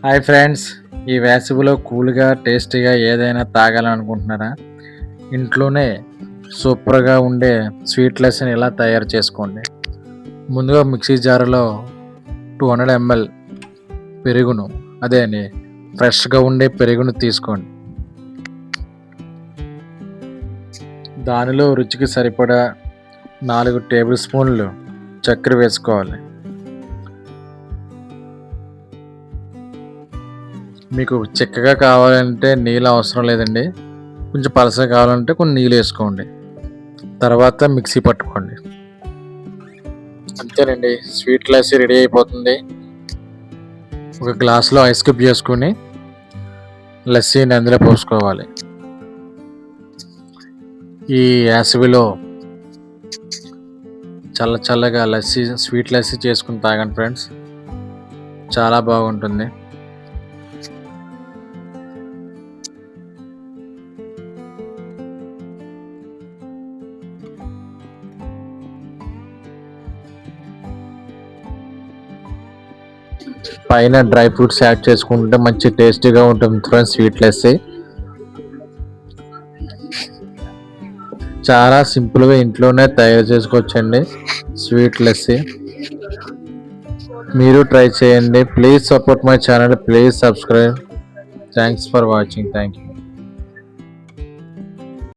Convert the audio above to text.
Hi friends, ఈ వేసవిలో కూల్గా టేస్టీగా ఏదైనా తాగాలనుకుంటున్నారా? ఇంట్లోనే సూపర్గా ఉండే స్వీట్లెస్ని ఎలా తయారు చేసుకోండి. ముందుగా మిక్సీ జార్లో 200 ml పెరుగును, అదేని ఫ్రెష్గా ఉండే పెరుగును తీసుకోండి. దానిలో రుచికి సరిపడా 4 టేబుల్ స్పూన్లు చక్కెర వేసుకోవాలి. మీకు చిక్కగా కావాలంటే నీళ్ళు అవసరం లేదండి, కొంచెం పలసగా కావాలంటే కొన్ని నీళ్ళు వేసుకోండి. తర్వాత మిక్సీ పట్టుకోండి. అంతేనండి, స్వీట్ లస్సీ రెడీ అయిపోతుంది. ఒక గ్లాసులో ఐస్ క్యూబ్ చేసుకుని లస్సీని అందులో పోసుకోవాలి. ఈ వేసవిలో చల్లగా లస్సీ, స్వీట్ లస్సీ చేసుకుని తాగండి ఫ్రెండ్స్, చాలా బాగుంటుంది. పైన డ్రై ఫ్రూట్స్ యాడ్ చేసుకుంటే మంచి టేస్టీగా ఉంటుంది ఫ్రెండ్స్. స్వీట్ లస్సీ చాలా సింపుల్గా ఇంట్లోనే తయారు చేసుకోవచ్చండి. స్వీట్ లస్సీ మీరు ట్రై చేయండి. Please support my channel, please subscribe. Thanks for watching. Thank you.